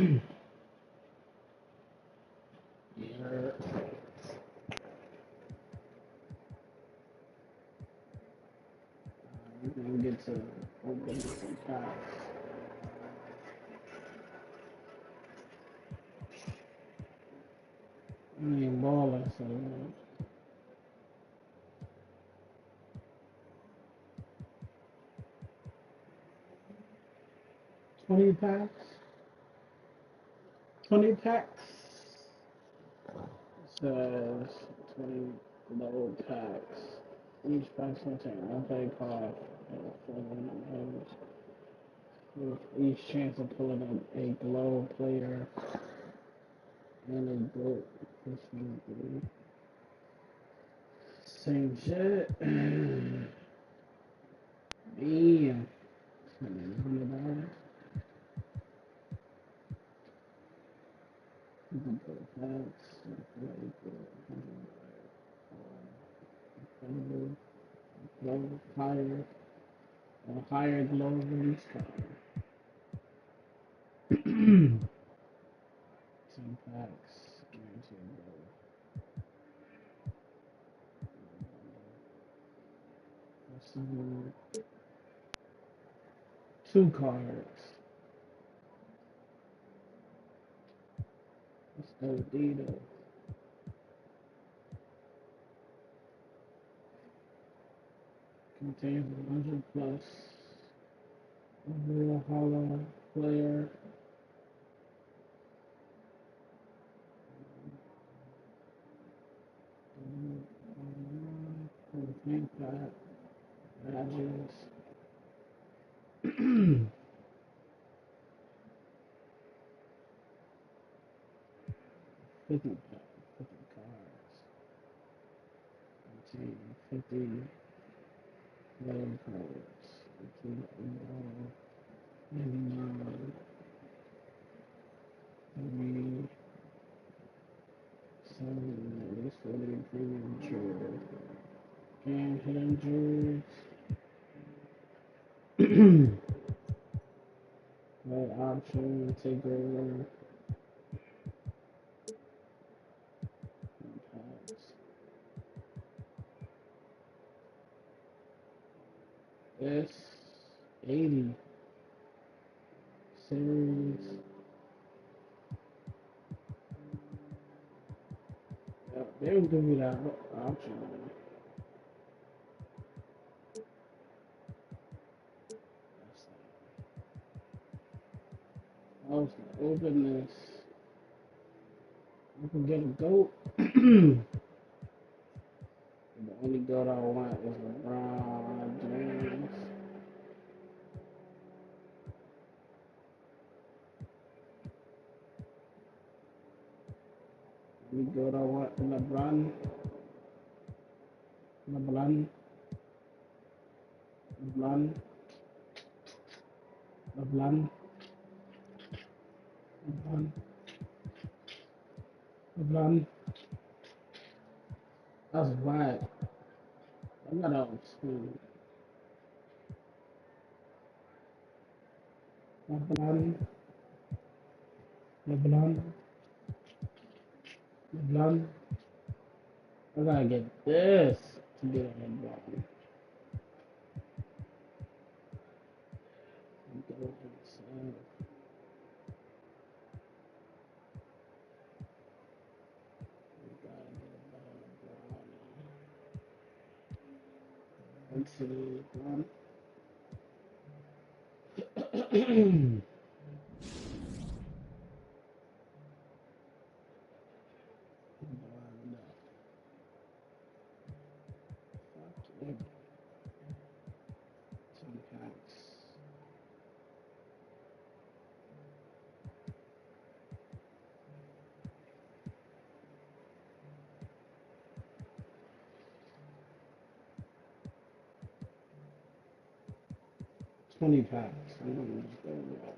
Yeah. We're gonna get to open some packs. I ain't balling, so 20 packs. 20 packs. It says 20 low packs. Each pack contains one play card with each chance of pulling up a glow player and a goat. Same shit. Damn. $100. You can put packs. Glow higher. A higher glow release card. 10 packs. Guaranteed glow. Two cards. Let's go Dito. Contains 100 plus. Overall hollow player. Pink pack. Badges. 50 pack. 50 cards. Contain 50 low cards. 50 overall. 99. 3. 7. At least 40 premium trade. And hidden jewels. Right option, take over. S 80 series. Yeah, they would give me that option. I was gonna open this. I can get a goat. The only goat I want is LeBron James. The only goat I want is LeBron. LeBron. LeBron. LeBron. LeBron. LeBron. That's whack. I got out of school. LeBron. LeBron. LeBron. I gotta get this to get a LeBron. Let's see. One. Some packs. $20 packs. I'm gonna just go with that.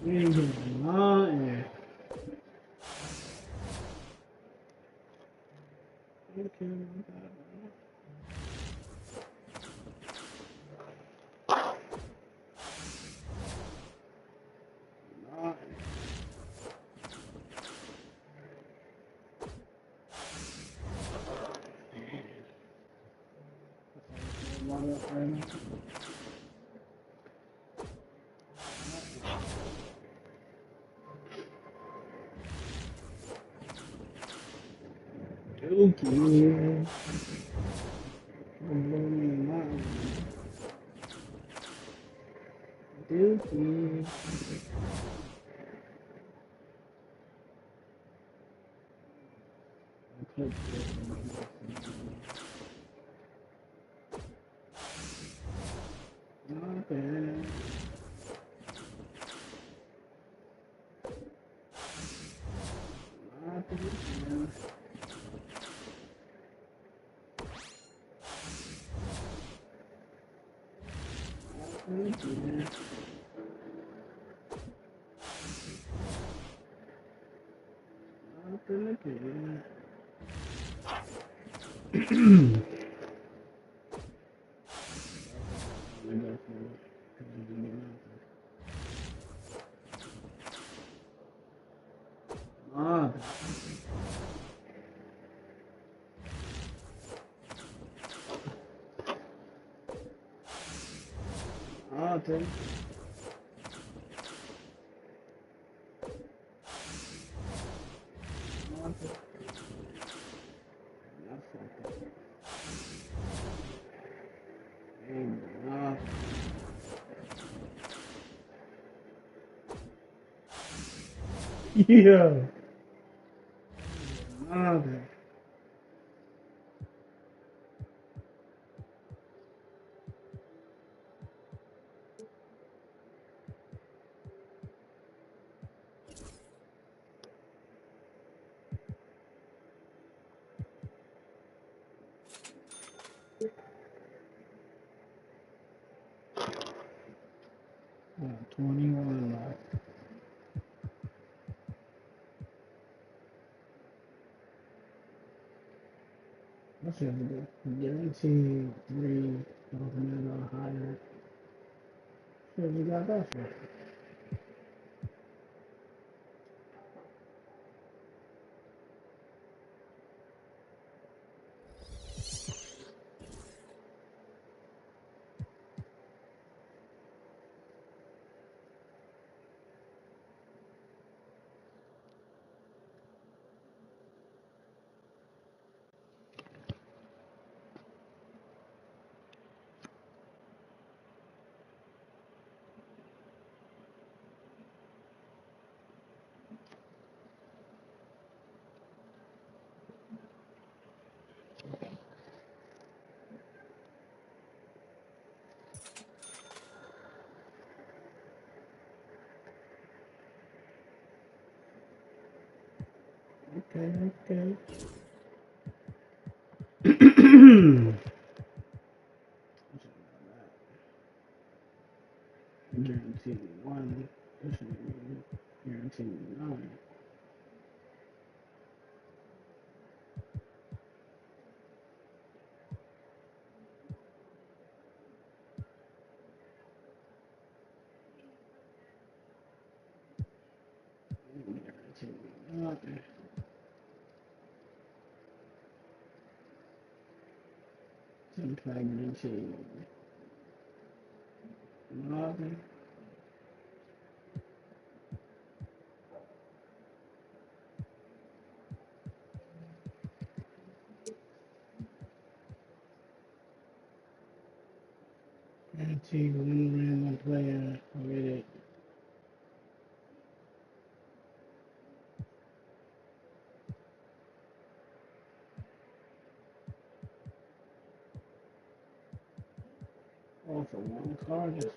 We ain't getting nothing. Okay, Dookie. Dookie. Not bad. Not bad. Yeah. Nada. 21 left. That's just good. Guaranteed 3 ultimate or higher. Shit, you got that for? Okay, okay. Guaranteed 1. This should be guaranteed 9. Guaranteed 9. 10 pack guaranteed 9. Guaranteed 1 random player with it. All for 1 card. That's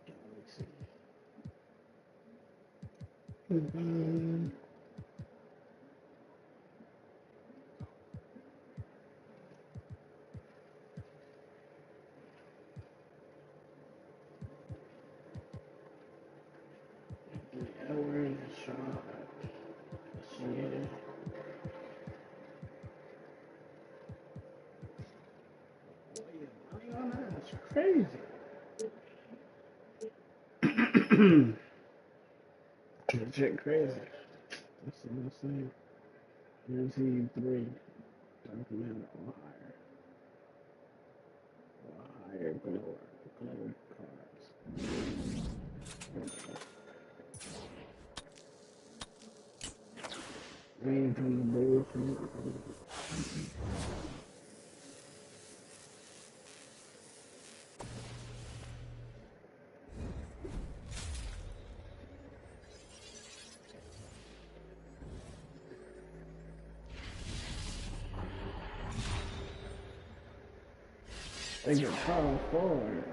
Galaxy. crazy. That shit crazy. That's what I'm saying. Guaranteed 3. Dark matter or higher glow cards. Rain from the bullshit. They get power forward.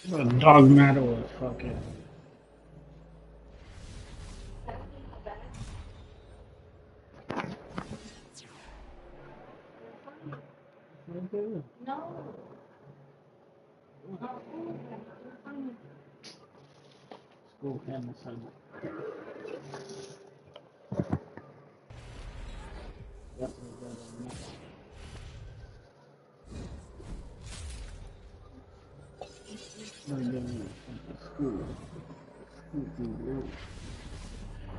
The dog matter was fucking. School had something. That's school.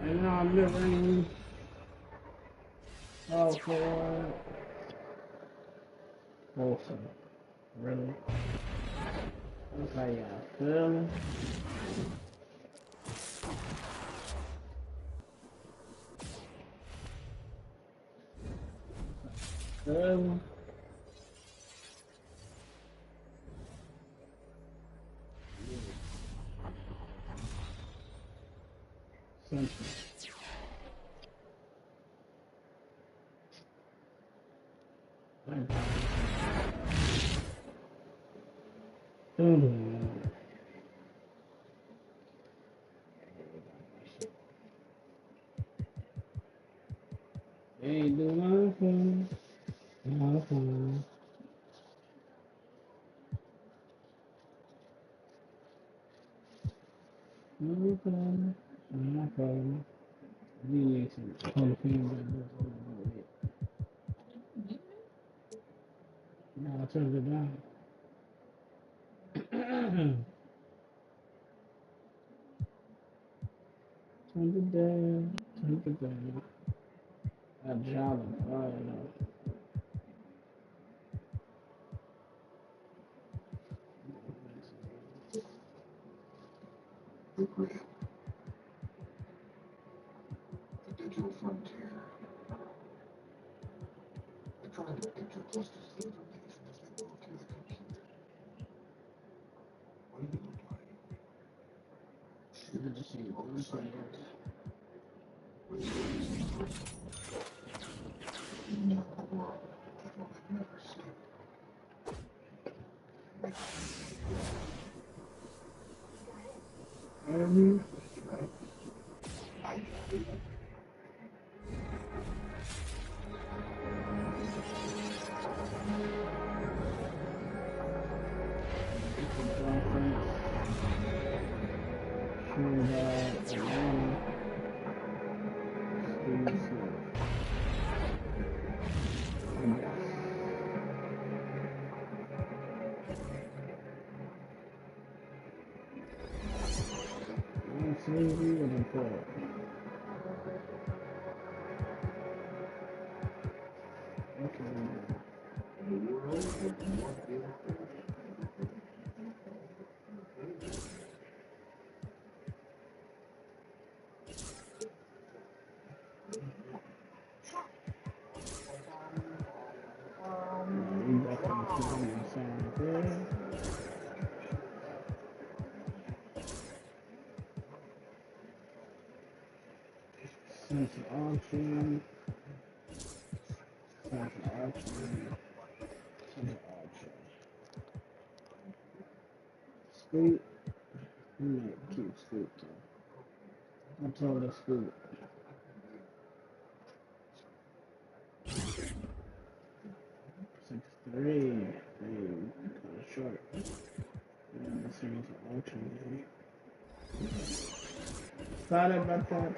And now I'm living for Wilson. Really? That's how y'all feeling? Feeling? Something. They ain't do nothing. Nothing. Nothing. Nothing. You need some cocaine. No, I turned it down. Turned it down. Turned it down. That job is fire though. Central auction. Central auction. Central auction. Scoop. We might keep Scoop though. I told her Scoop. 63. Hey, kind of short Yeah, this is auction. Excited about that.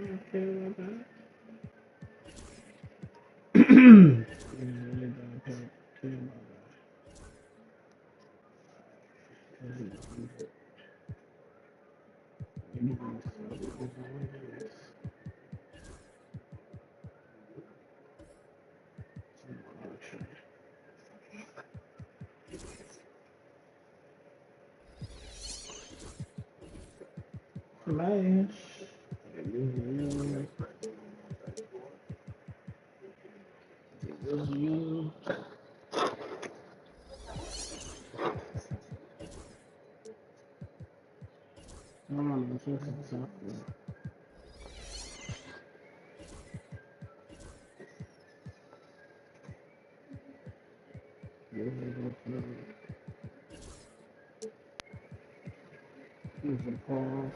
Okay about that. Flash. It was you. Hold on, I'm fixing something. Here's the pause.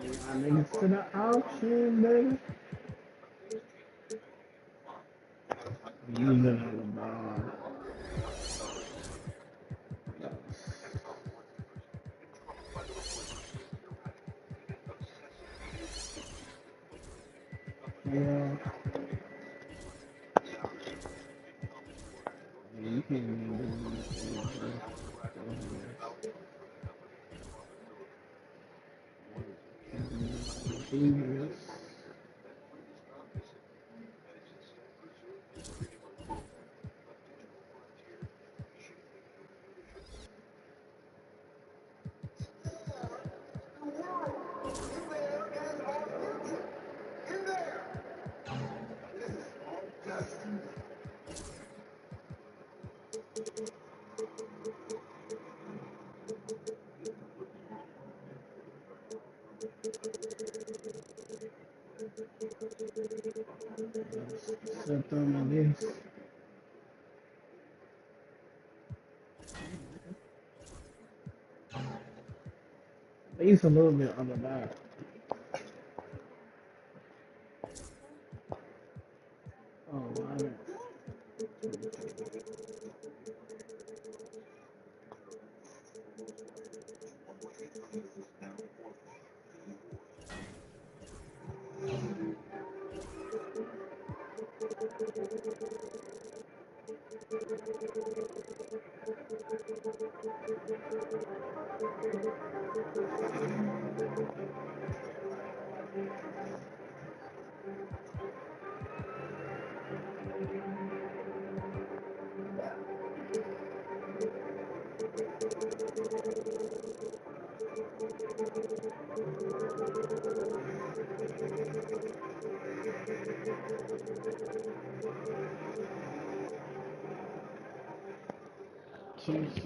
Y'all niggas to the auction, baby. Using on the bar. Yeah. You can't even do this. Set them on this. At least a little bit on the back. Oh, wow. Cheers.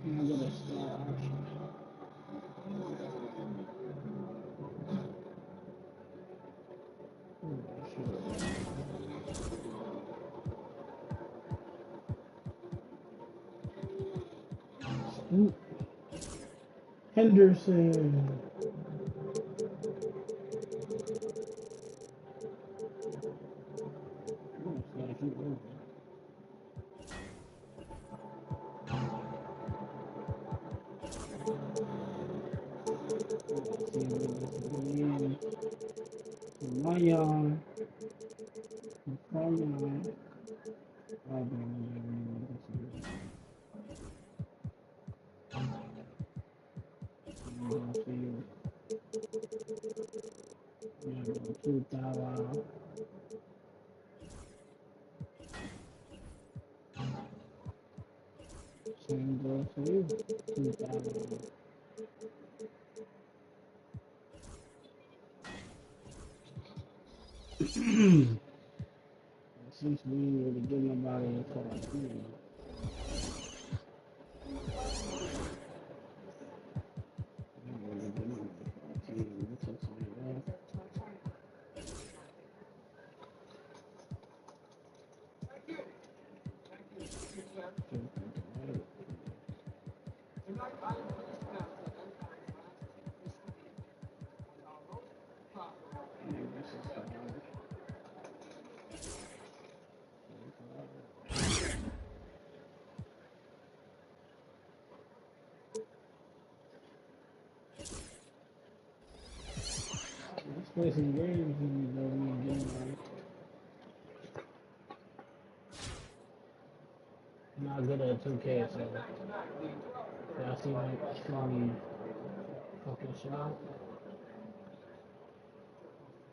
I'm gonna start auction. Henderson. Mayan. Since we ain't really get nobody in for like, let's play some games and we get like, I'm not good at 2K, so y'all see like funny fucking shot.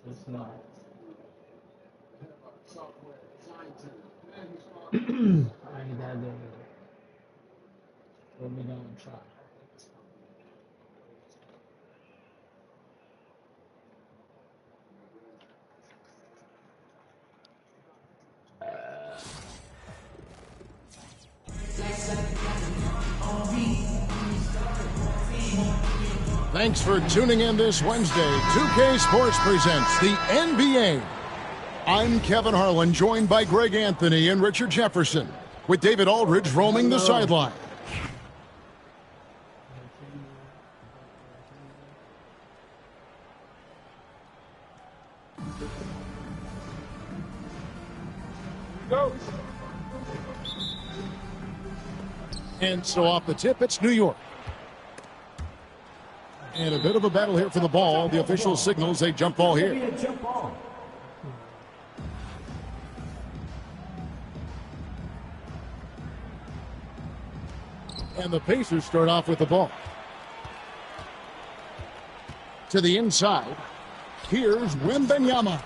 It's not. I ain't that good. But we gonna try. Thanks for tuning in this Wednesday. 2K Sports presents the NBA. I'm Kevin Harlan, joined by Greg Anthony and Richard Jefferson, with David Aldridge roaming the sideline. Go. And so off the tip, it's New York. And a bit of a battle here for the ball. The official signals a jump ball here. And the Pacers start off with the ball. To the inside. Here's Wembanyama.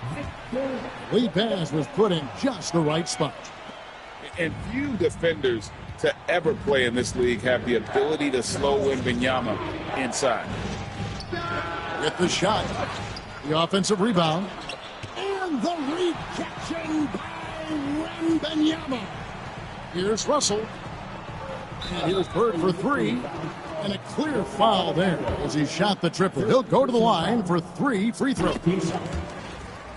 Lead pass was put in just the right spot. And few defenders to ever play in this league have the ability to slow Wembanyama inside. With the shot, the offensive rebound, and the rejection by Wembanyama. Here's Russell, and here's Bird for three, and a clear foul there as he shot the triple. He'll go to the line for 3 free throws.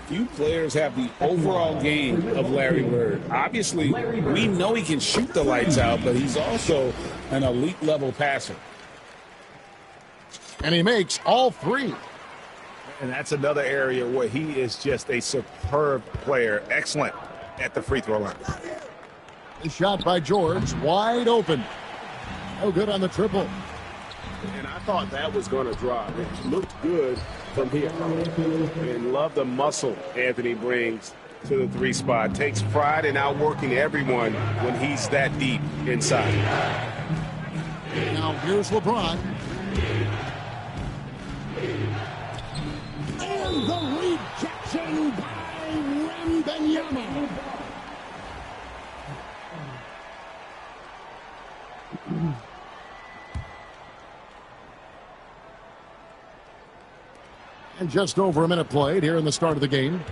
Few players have the overall game of Larry Bird. Obviously, we know he can shoot the lights out, but he's also an elite level passer. And he makes all 3. And that's another area where he is just a superb player. Excellent at the free throw line. The shot by George, wide open. No good on the triple. And I thought that was going to drop. It looked good from here. And love the muscle Anthony brings to the 3 spot. Takes pride in outworking everyone when he's that deep inside. Now here's LeBron. And the rejection by Wembanyama. And just over a minute played here in the start of the game.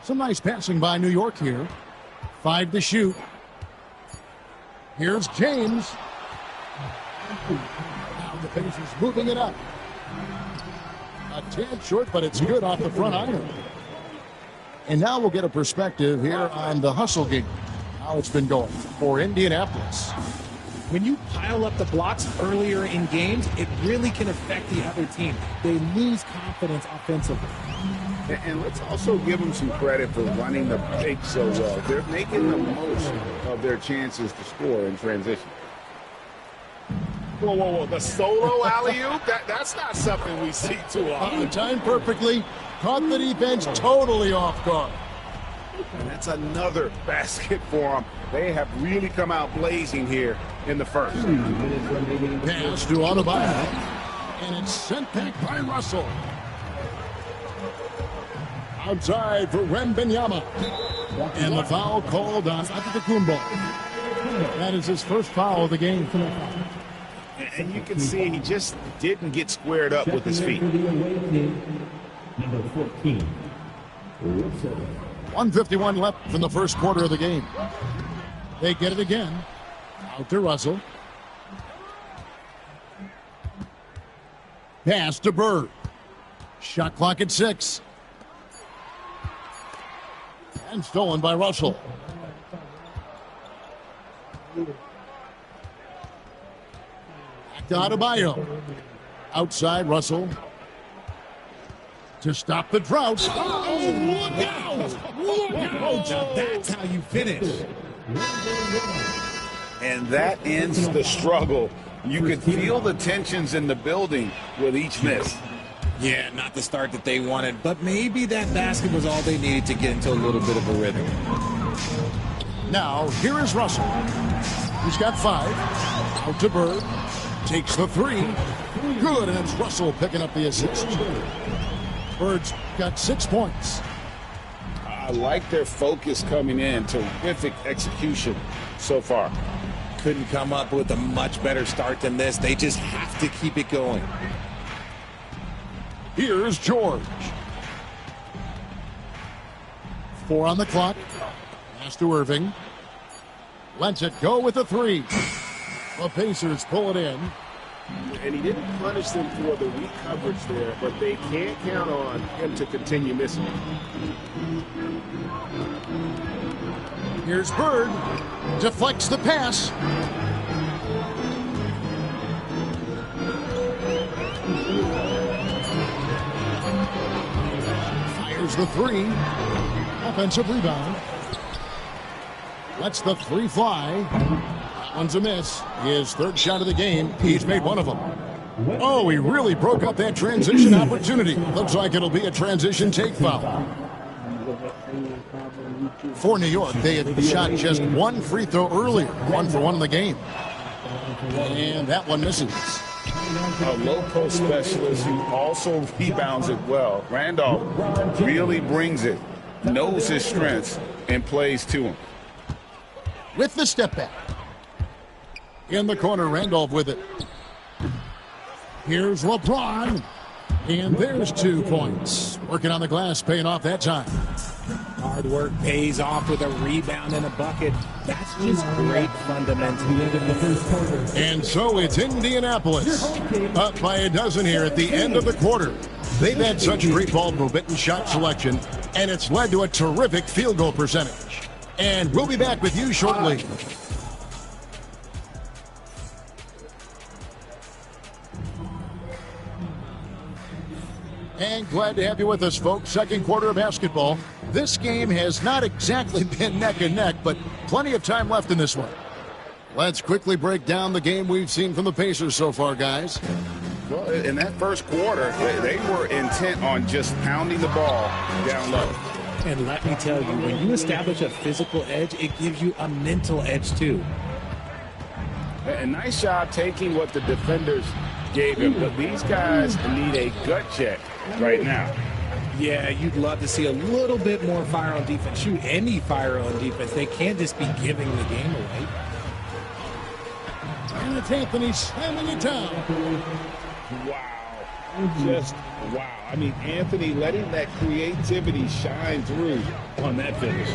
Some nice passing by New York here. 5 to shoot. Here's James. Now the Pacers moving it up. A tad short, but it's good off the front iron. And now we'll get a perspective here on the hustle game. How it's been going for Indianapolis. When you pile up the blocks earlier in games, it really can affect the other team. They lose confidence offensively. And let's also give them some credit for running the pick so well. They're making the most of their chances to score in transition. Whoa, whoa, whoa. The solo alley-oop? That's not something we see too often. Timed perfectly. Caught the defense totally off guard. And that's another basket for them. They have really come out blazing here in the first. Pass to Adebayo, and it's sent back by Russell. Outside for Wembanyama. And the foul called on Antetokounmpo. That is his first foul of the game. And you can see he just didn't get squared up with his feet. Number 14. 1:51 left in the first quarter of the game. They get it again. Out to Russell. Pass to Bird. Shot clock at 6. And stolen by Russell. Back to Adebayo. Outside Russell. To stop the drought. Oh, look out! Look out! Now that's how you finish. And that ends the struggle. You could feel the tensions in the building with each miss. Yeah, not the start that they wanted, but maybe that basket was all they needed to get into a little bit of a rhythm. Now, here is Russell. He's got 5. Out to Bird. Takes the 3. Good, and it's Russell picking up the assist. Bird's got 6 points. I like their focus coming in. Terrific execution so far. Couldn't come up with a much better start than this. They just have to keep it going. Here's George. 4 on the clock. Pass to Irving. Lets it go with a 3. The Pacers pull it in. And he didn't punish them for the weak coverage there, but they can't count on him to continue missing. Here's Bird. Deflects the pass. Fires the 3. Offensive rebound. Lets the 3 fly. That one's a miss. His third shot of the game. He's made one of them. Oh, he really broke up that transition opportunity. Looks like it'll be a transition take foul. For New York, they had shot just 1 free throw earlier. 1 for 1 in the game. And that one misses. A low post specialist who also rebounds it well. Randolph really brings it, knows his strengths, and plays to him. With the step back. In the corner, Randolph with it. Here's LeBron. And there's 2 points. Working on the glass, paying off that time. Hard work pays off with a rebound and a bucket. That's just great fundamentals. And so it's Indianapolis. Up by a dozen here at the end of the quarter. They've had such great ball movement and shot selection, and it's led to a terrific field goal percentage. And we'll be back with you shortly. And glad to have you with us, folks. Second quarter of basketball. This game has not exactly been neck and neck, but plenty of time left in this one. Let's quickly break down the game we've seen from the Pacers so far, guys. Well, in that first quarter, they were intent on just pounding the ball down low. And let me tell you, when you establish a physical edge, it gives you a mental edge too. A nice job taking what the defenders gave him, but these guys need a gut check right now. Yeah, you'd love to see a little bit more fire on defense. Shoot, any fire on defense. They can't just be giving the game away. And it's Anthony slamming it down. Wow. Just wow. I mean, Anthony letting that creativity shine through on that finish.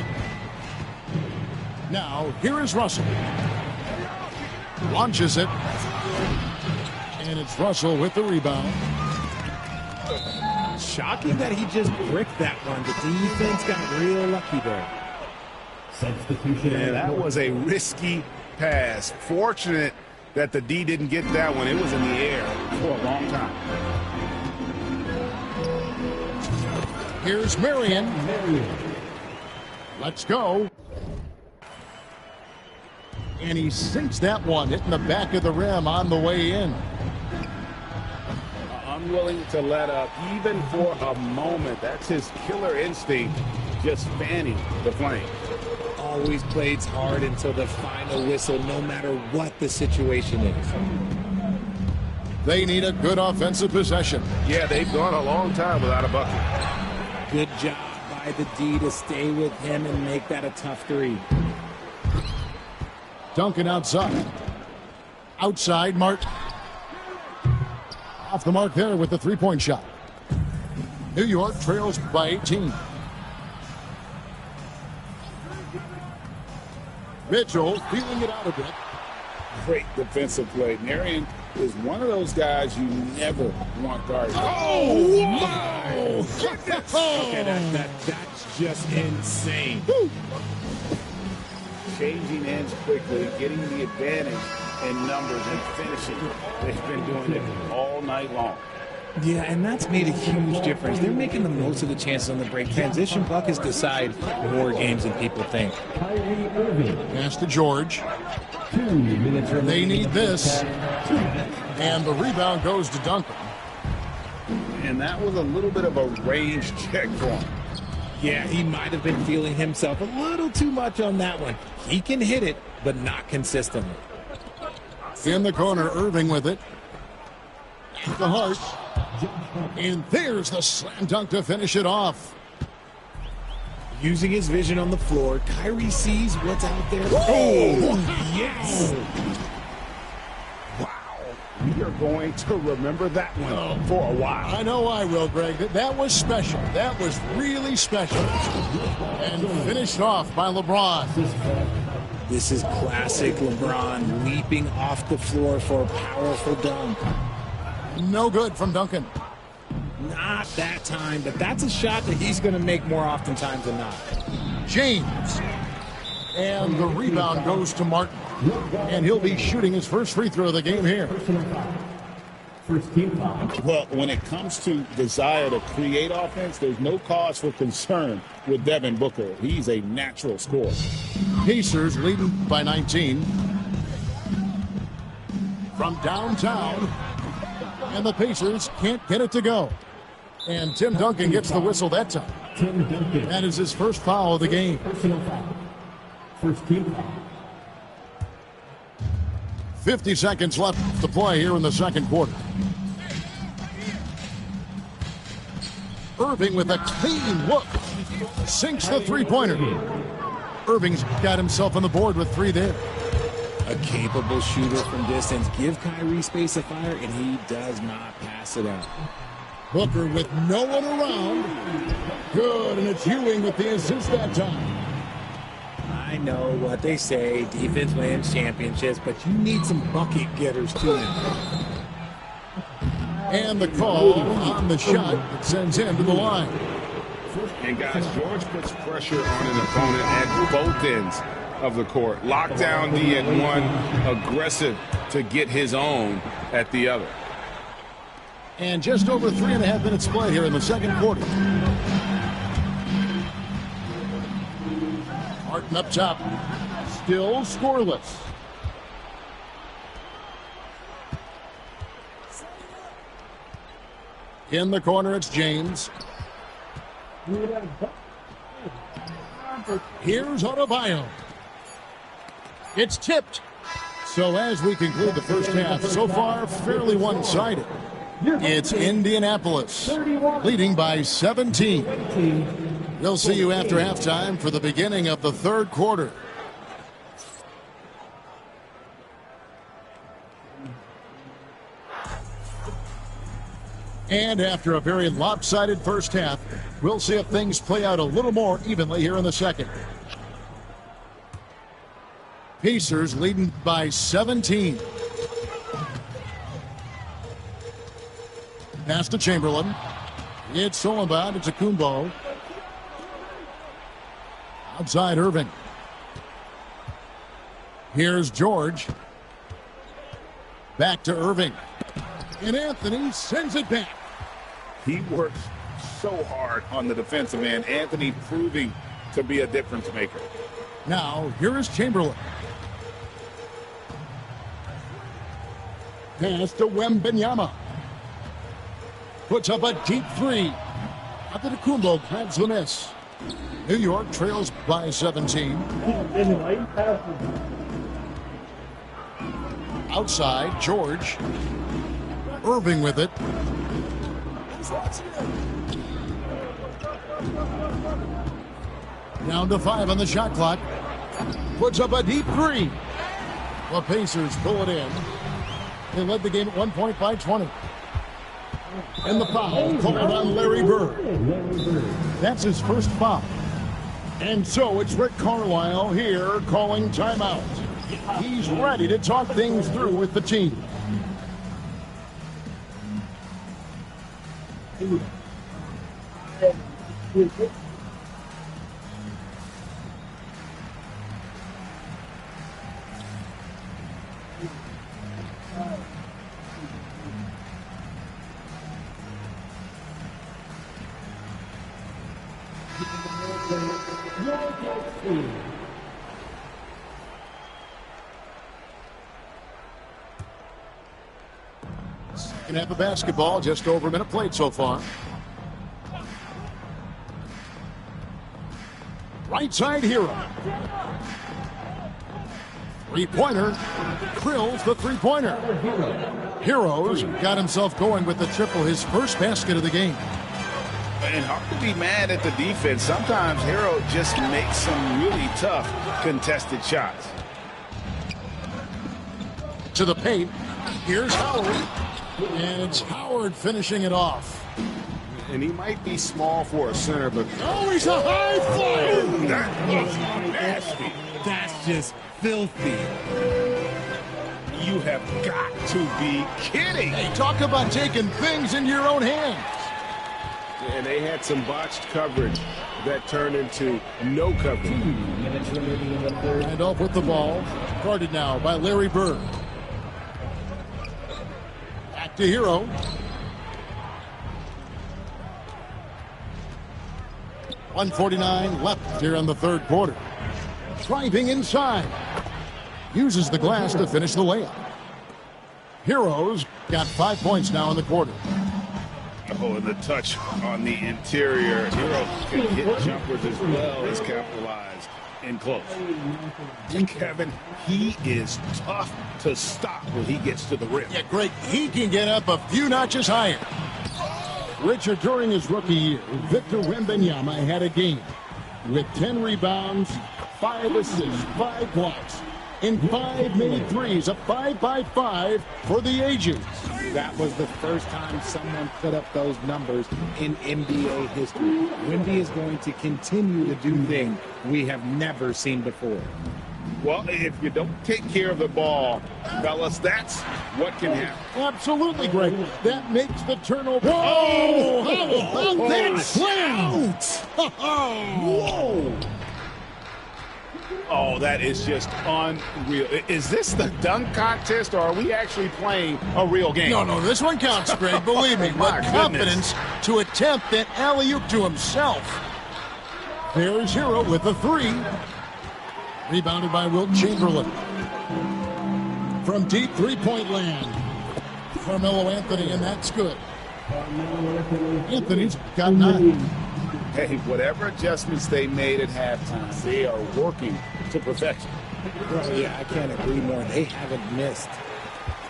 Now, here is Russell. Launches it. And it's Russell with the rebound. Shocking that he just bricked that one. The defense got real lucky there. Substitution. Yeah, that was a risky pass. Fortunate that the D didn't get that one. It was in the air for a long time. Here's Marion. Let's go. And he sinks that one, hitting the back of the rim on the way in. Unwilling to let up, even for a moment. That's his killer instinct just fanning the flame. Always plays hard until the final whistle, no matter what the situation is. They need a good offensive possession. Yeah, they've gone a long time without a bucket. Good job by the D to stay with him and make that a tough three. Duncan outside. Outside, Martin. Off the mark there with the three-point shot. New York trails by 18. Mitchell feeling it out a bit. Great defensive play. Marion is one of those guys you never want guarded. Oh, my goodness. Okay, that's just insane. Changing ends quickly, getting the advantage in numbers and finishing. They've been doing it all night long. Yeah, and that's made a huge difference. They're making the most of the chances on the break. Transition buckets decide more games than people think. Pass to George. They need this. And the rebound goes to Duncan. And that was a little bit of a range check for him. Yeah, he might have been feeling himself a little too much on that one. He can hit it, but not consistently. In the corner, Irving with it. At the heart. And there's the slam dunk to finish it off. Using his vision on the floor, Kyrie sees what's out there. Oh, yes! We are going to remember that one for a while. I know I will, Greg. That was special. That was really special. And finished off by LeBron. This is classic LeBron leaping off the floor for a powerful dunk. No good from Duncan. Not that time, but that's a shot that he's going to make more oftentimes than not. James. And the rebound goes to Martin. And he'll be shooting his first free throw of the game here. Well, when it comes to desire to create offense, there's no cause for concern with Devin Booker. He's a natural scorer. Pacers leading by 19. From downtown. And the Pacers can't get it to go. And Tim Duncan gets the whistle that time. That is his first foul of the game. First team foul. 50 seconds left to play here in the second quarter. Irving with a clean look. Sinks the three-pointer. Irving's got himself on the board with three there. A capable shooter from distance. Give Kyrie space to fire, and he does not pass it out. Booker with no one around. Good, and it's Ewing with the assist that time. I know what they say, defense wins championships, but you need some bucket getters too. And the call on the shot that sends him to the line. And guys, George puts pressure on an opponent at both ends of the court. Lockdown D at one, aggressive to get his own at the other. And just over 3.5 minutes played here in the second quarter. Martin up top, still scoreless. In the corner, it's James. Here's Adebayo. It's tipped. So as we conclude the first half, so far fairly one-sided. It's Indianapolis leading by 17. We'll see you after halftime for the beginning of the third quarter. And after a very lopsided first half, we'll see if things play out a little more evenly here in the second. Pacers leading by 17. Pass to Chamberlain. It's Sullivan. It's Akumbo. Outside Irving. Here's George. Back to Irving. And Anthony sends it back. He works so hard on the defensive end. Anthony proving to be a difference maker. Now, here is Chamberlain. Pass to Wembanyama. Puts up a deep three. Antetokounmpo grabs the miss. New York trails by 17. Outside, George. Irving with it. Down to 5 on the shot clock. Puts up a deep 3. The Pacers pull it in. They led the game at 1 point by 20. And the foul called on Larry Bird. That's his first foul. And so it's Rick Carlisle here calling timeout. He's ready to talk things through with the team. Second half of basketball, just over a minute played so far. Right side Hero. Three-pointer. Drills the three-pointer. Heroes got himself going with the triple, his first basket of the game. And hard to be mad at the defense. Sometimes Hero just makes some really tough contested shots. To the paint. Here's Howard. And it's Howard finishing it off. And he might be small for a center, but Oh, he's a high flyer. That was nasty. That's just filthy. You have got to be kidding. Hey, talk about taking things in your own hands. and they had some botched coverage that turned into no coverage. And off with the ball. Guarded now by Larry Bird. Back to Hero. .149 left here in the third quarter. Driving inside. Uses the glass to finish the layup. Heroes got 5 points now in the quarter. Oh, and the touch on the interior. Hero can hit jumpers as well as capitalize in close. And Kevin, he is tough to stop when he gets to the rim. Yeah, great. He can get up a few notches higher. Richard, during his rookie year, Victor Wembanyama had a game with 10 rebounds, 5 assists, 5 blocks, and 5 made threes, a 5-by-5 for the ages. That was the first time someone put up those numbers in NBA history. Wemby is going to continue to do things we have never seen before. Well, if you don't take care of the ball, fellas, that's what can happen. Absolutely, Greg. That makes the turnover. Whoa! How about that slam? Whoa! Oh, that is just unreal. Is this the dunk contest, or are we actually playing a real game? No, this one counts, Greg. Believe me. My With confidence to attempt that alley-oop to himself. There's Hero with the 3. Rebounded by Wilt Chamberlain. From deep three-point land. Carmelo Anthony, and that's good. Anthony's got 9. Hey, whatever adjustments they made at halftime, they are working to perfection. Yeah, I can't agree more. They haven't missed.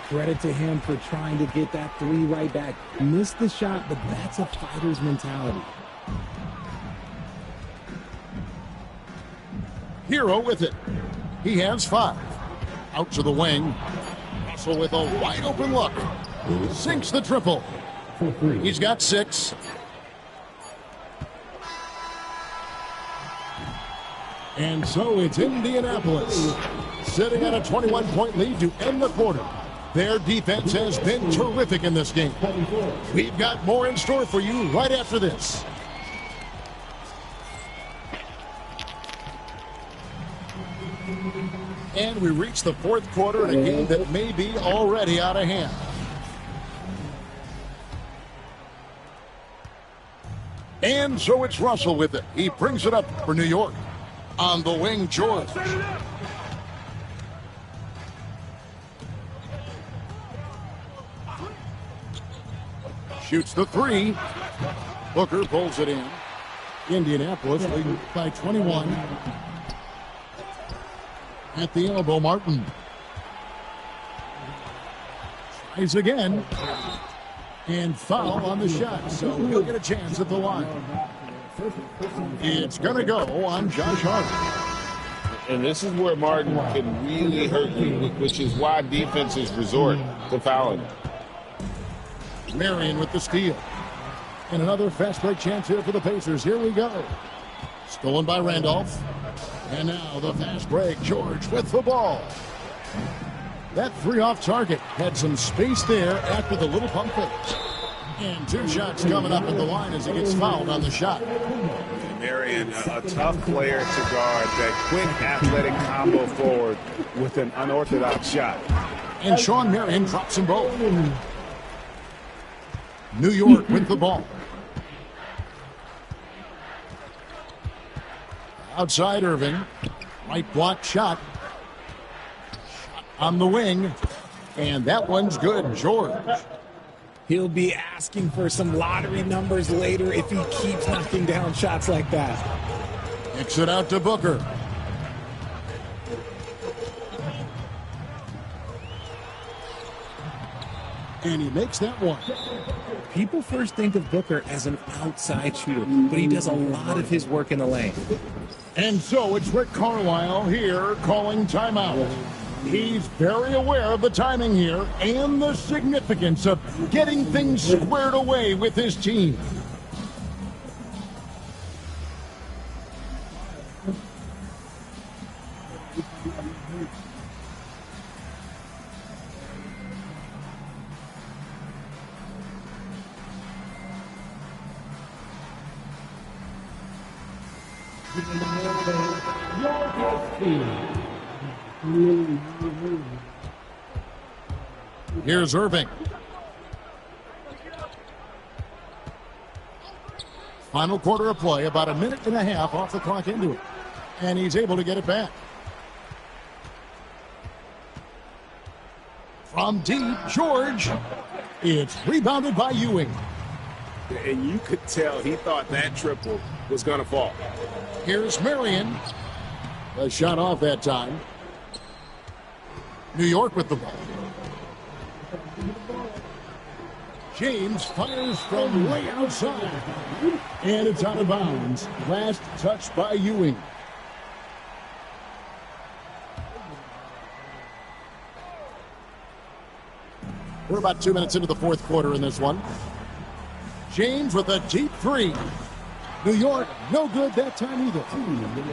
Credit to him for trying to get that 3 right back. Missed the shot, but that's a fighter's mentality. Hero with it. He has 5. Out to the wing. Russell with a wide open look. Sinks the triple. He's got 6. And so it's Indianapolis sitting at a 21-point lead to end the quarter. Their defense has been terrific in this game. We've got more in store for you right after this. And we reach the fourth quarter in a game that may be already out of hand. And so it's Russell with it. He brings it up for New York. On the wing, George. Shoots the 3. Booker pulls it in. Indianapolis leading by 21. At the elbow, Martin. Tries again. And foul on the shot, so he'll get a chance at the line. It's going to go on Josh Hart. And this is where Martin can really hurt you, which is why defenses resort to fouling. Marion with the steal. And another fast break chance here for the Pacers. Here we go. Stolen by Randolph. And now the fast break. George with the ball. That three off target had some space there after the little pump fakes. And two shots coming up at the line as he gets fouled on the shot. Marion, a tough player to guard. That quick athletic combo forward with an unorthodox shot. And Sean Marion drops them both. New York with the ball. Outside Irving. Right block shot. On the wing, and that one's good. George. He'll be asking for some lottery numbers later if he keeps knocking down shots like that. Kicks it out to Booker. And he makes that one. People first think of Booker as an outside shooter, but he does a lot of his work in the lane. And so it's Rick Carlisle here calling timeout. He's very aware of the timing here and the significance of getting things squared away with his team. Here's Irving. Final quarter of play, about a minute and a half off the clock into it. And he's able to get it back. From deep, George. It's rebounded by Ewing. And you could tell he thought that triple was going to fall. Here's Marion. A shot off that time. New York with the ball. James fires from way outside. And it's out of bounds. Last touch by Ewing. We're about 2 minutes into the fourth quarter in this one. James with a deep three. New York, no good that time either.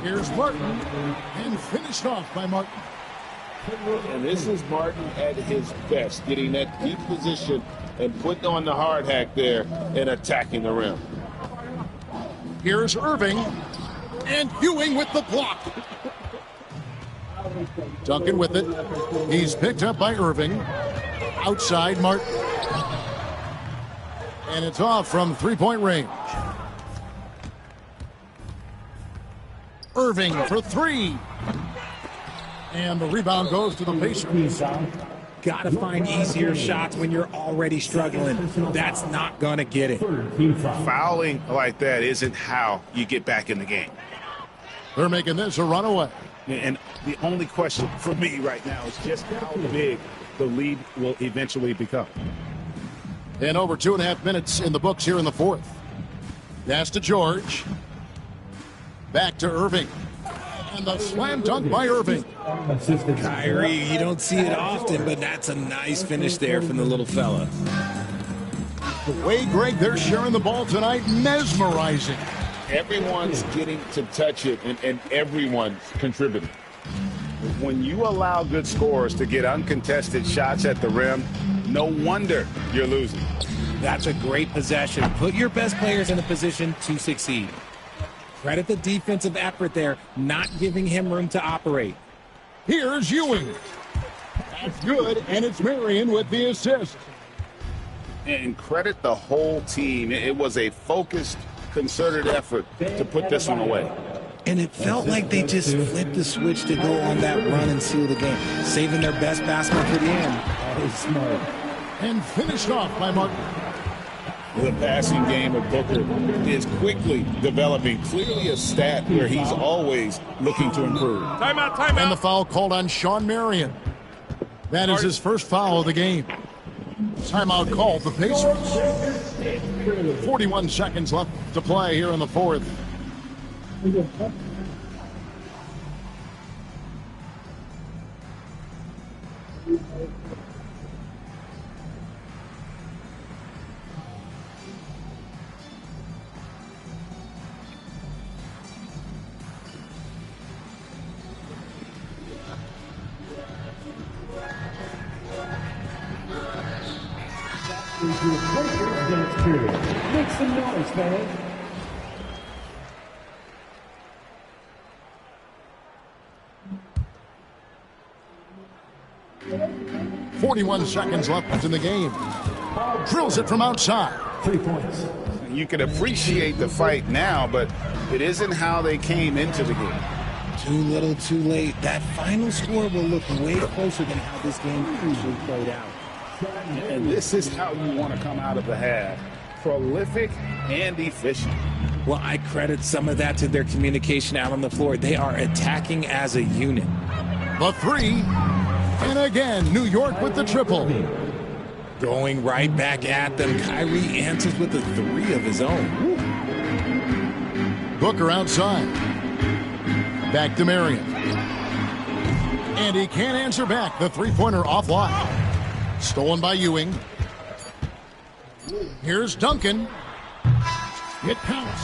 Here's Martin, and finished off by Martin. And this is Martin at his best, getting that deep position and putting on the hard hack there and attacking the rim. Here's Irving, and Ewing with the block. Duncan with it. He's picked up by Irving. Outside Martin. And it's off from three-point range. Irving for three. And the rebound goes to the Pacers. Got to find easier shots when you're already struggling. That's not going to get it. Fouling like that isn't how you get back in the game. They're making this a runaway. And the only question for me right now is just how big the lead will eventually become. And over 2.5 minutes in the books here in the fourth. Pass to George. Back to Irving. And the slam dunk by Irving. Kyrie, you don't see it often, but that's a nice finish there from the little fella. The way, Greg, they're sharing the ball tonight, mesmerizing. Everyone's getting to touch it, and everyone's contributing. When you allow good scorers to get uncontested shots at the rim, no wonder you're losing. That's a great possession. Put your best players in a position to succeed. Credit the defensive effort there, not giving him room to operate. Here's Ewing. That's good, and it's Marion with the assist. And credit the whole team. It was a focused, concerted effort to put this one away. And it felt like they just flipped the switch to go on that run and seal the game, saving their best basketball for the end. That is smart. And finished off by Martin. The passing game of Booker is quickly developing. Clearly a stat where he's always looking to improve. Timeout. And the foul called on Sean Marion. That is his first foul of the game. Timeout called the Pacers. 41 seconds left to play here in the fourth. Make some noise, man. .41 seconds left in the game. Drills it from outside. 3 points. You can appreciate the fight now, but it isn't how they came into the game. Too little, too late. That final score will look way closer than how this game actually played out. And this is how you want to come out of the half. Prolific and efficient. Well, I credit some of that to their communication out on the floor. They are attacking as a unit. The three. And again, New York with the triple. Going right back at them. Kyrie answers with a three of his own. Booker outside. Back to Marion. And he can't answer back. The three-pointer offline. Stolen by Ewing. Here's Duncan. It counts.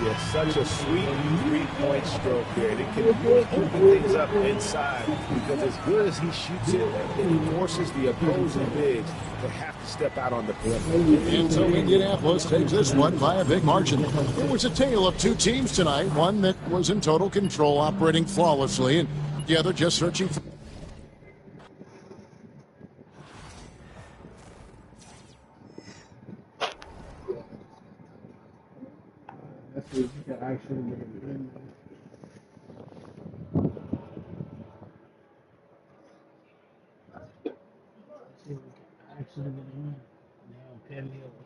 Yeah, such a sweet three-point stroke there. It can really open things up inside because as good as he shoots it, it forces the opposing bigs to have to step out on the perimeter. And so Indianapolis takes this one by a big margin. It was a tale of two teams tonight. One that was in total control, operating flawlessly, and the other just searching for... That's what you can actually get it in. See if we can actually get it in. Now, Penny over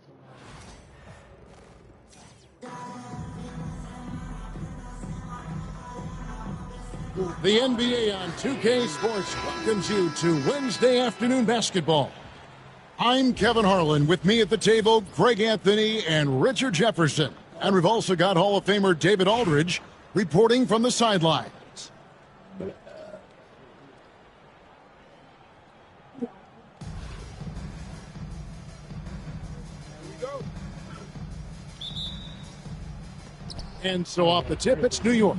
somebody. The NBA on 2K Sports welcomes you to Wednesday afternoon basketball. I'm Kevin Harlan. With me at the table, Greg Anthony and Richard Jefferson. And we've also got Hall of Famer David Aldridge reporting from the sidelines. And so off the tip, it's New York.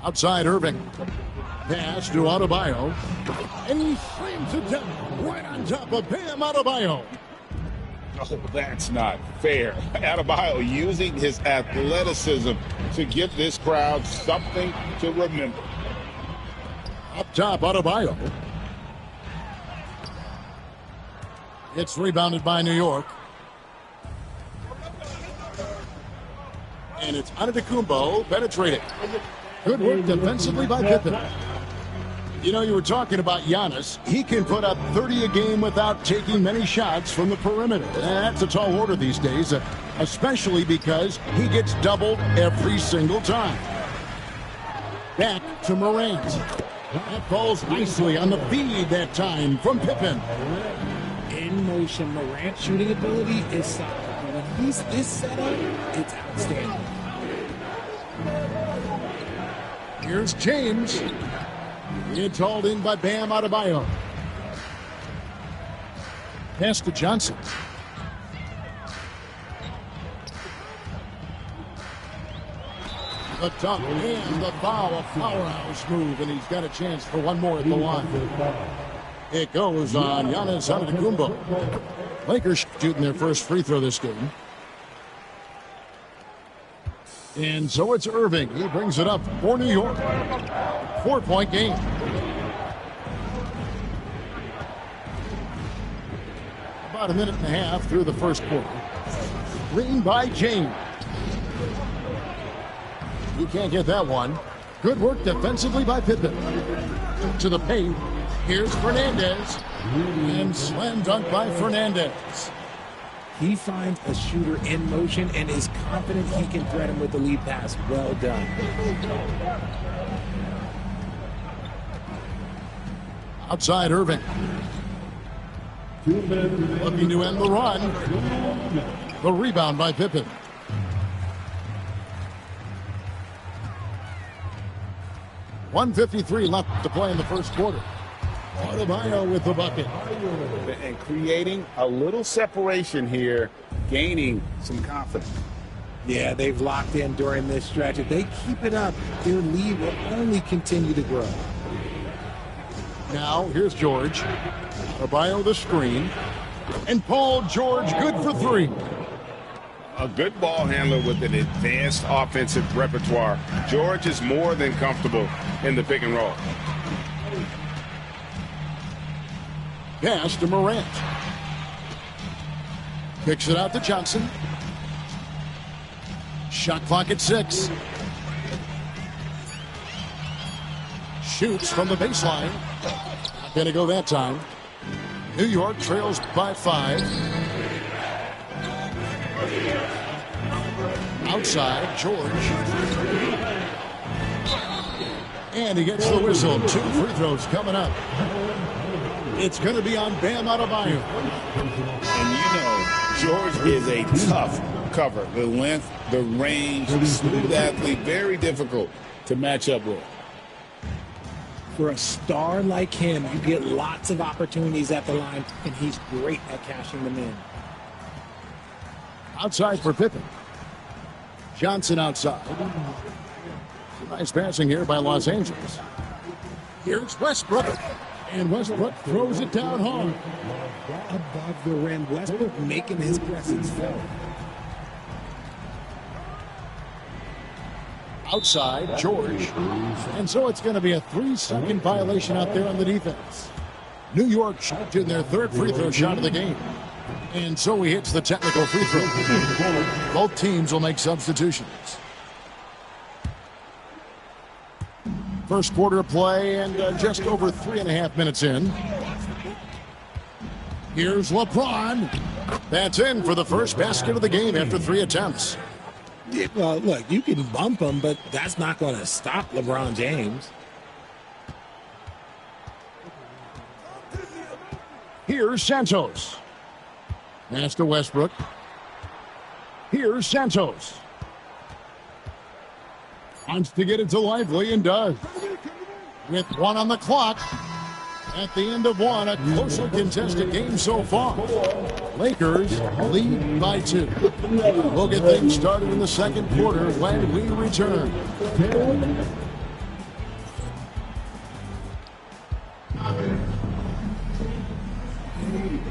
Outside Irving. Pass to Adebayo. And he slams it down right on top of Bam Adebayo. Oh, that's not fair. Adebayo using his athleticism to give this crowd something to remember. Up top, Adebayo. It's rebounded by New York. And it's Antetokounmpo penetrating. Good work defensively by Pippen. You know, you were talking about Giannis. He can put up 30 a game without taking many shots from the perimeter. That's a tall order these days, especially because he gets doubled every single time. Back to Morant. That falls nicely on the feed that time from Pippen. In motion, Morant's shooting ability is solid. When he's this set up, it's outstanding. Here's James. It's hauled in by Bam Adebayo. Pass to Johnson. The dunk and the foul, a powerhouse move, and he's got a chance for one more at the line. It goes on Giannis Antetokounmpo. Lakers shooting their first free throw this game. And so it's Irving. He brings it up for New York. 4-point game. About a minute and a half through the first quarter. Green by James. He can't get that one. Good work defensively by Pippen. To the paint. Here's Fernandez. And slam dunk by Fernandez. He finds a shooter in motion and is confident he can thread him with the lead pass. Well done. Outside Irving. Looking to end the run. The rebound by Pippen. .153 left to play in the first quarter. Adebayo with the bucket. And creating a little separation here, gaining some confidence. Yeah, they've locked in during this stretch. If they keep it up, their lead will only continue to grow. Now, here's George. Adebayo the screen. And Paul George good for three. A good ball handler with an advanced offensive repertoire. George is more than comfortable in the pick and roll. Pass to Morant. Kicks it out to Johnson. Shot clock at 6. Shoots from the baseline. Not going to go that time. New York trails by 5. Outside, George. And he gets the whistle. 2 free throws coming up. It's going to be on Bam Adebayo. And you know, George is a tough cover. The length, the range, smooth athlete, very difficult to match up with. For a star like him, you get lots of opportunities at the line, and he's great at cashing them in. Outside for Pippen. Johnson outside. Nice passing here by Los Angeles. Here's Westbrook. And Westbrook throws it down hard. Above the rim, Westbrook making his presence felt. Outside, George. And so it's going to be a 3-second violation out there on the defense. New York shot in their 3rd free throw shot of the game. And so he hits the technical free throw. Both teams will make substitutions. First quarter of play and just over 3.5 minutes in. Here's LeBron. That's in for the first basket of the game after 3 attempts. Yeah, well, look, you can bump him, but that's not going to stop LeBron James. Here's Santos. Pass to Westbrook. Here's Santos. Wants to get it to Lively and does. With 1 on the clock. At the end of 1, a closely contested game so far. Lakers lead by 2. We'll get things started in the second quarter when we return.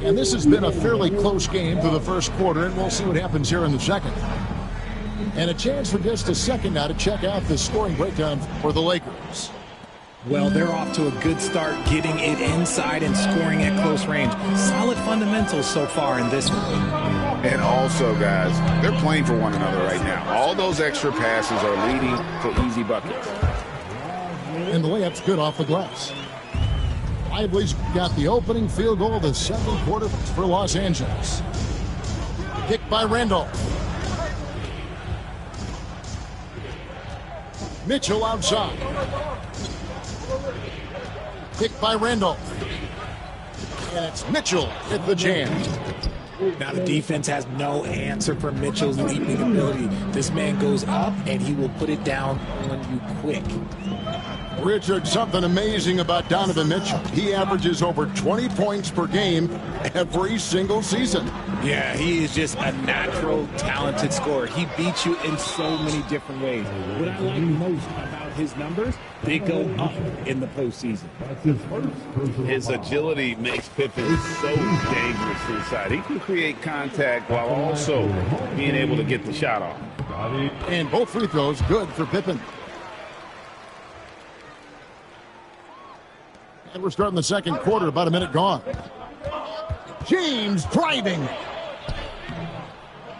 And this has been a fairly close game through the first quarter, and we'll see what happens here in the second. And a chance for just a second now to check out the scoring breakdown for the Lakers. Well, they're off to a good start getting it inside and scoring at close range. Solid fundamentals so far in this one. And also, guys, they're playing for one another right now. All those extra passes are leading to easy buckets. And the layup's good off the glass. Lively's got the opening field goal of the second quarter for Los Angeles. Kicked by Randolph. Mitchell outside. Kicked by Randolph. And it's Mitchell at the jam. Now the defense has no answer for Mitchell's leaping ability. This man goes up and he will put it down on you quick. Richard, something amazing about Donovan Mitchell. He averages over 20 points per game every single season. Yeah, he is just a natural, talented scorer. He beats you in so many different ways. What I like most about his numbers, they go up in the postseason. His agility makes Pippen so dangerous inside. He can create contact while also being able to get the shot off. And both free throws good for Pippen. And we're starting the second quarter, about a minute gone. James driving.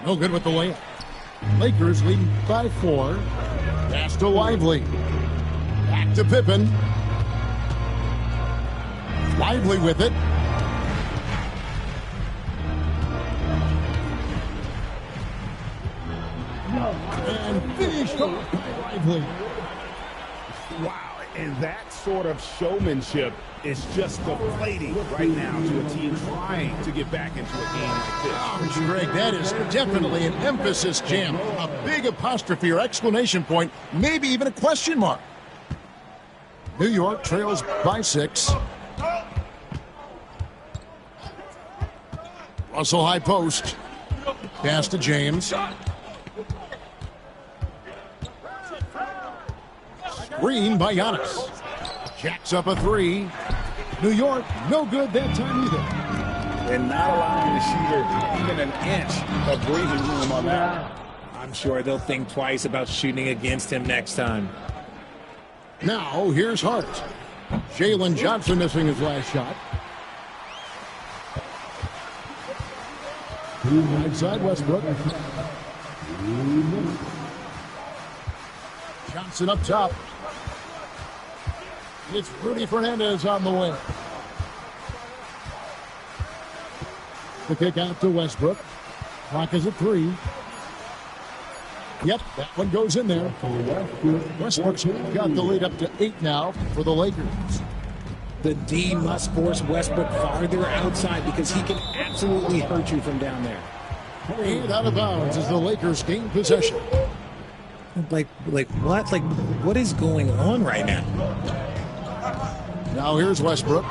No good with the layup. Lakers leading by 4. Pass to Lively. Back to Pippen. Lively with it. And finished off by Lively. Wow, and that sort of showmanship is just deflating right now to a team trying to get back into a game like this. Ouch, Greg, that is definitely an emphasis jam. A big apostrophe or exclamation point, maybe even a question mark. New York trails by 6. Russell high post. Pass to James. Screen by Giannis. Jacks up a 3. New York, no good that time either. And not allowing the shooter even an inch of breathing room on that. I'm sure they'll think twice about shooting against him next time. Now, here's Hart. Jalen Johnson missing his last shot. Inside Westbrook. Johnson up top. It's Rudy Fernandez on the wing. The kick out to Westbrook. Clock is at 3. Yep, that one goes in there. Westbrook's got the lead up to 8 now for the Lakers. The D must force Westbrook farther outside because he can absolutely hurt you from down there. And out of bounds as the Lakers gain possession. Like what? Like, what is going on right now? Now here's Westbrook.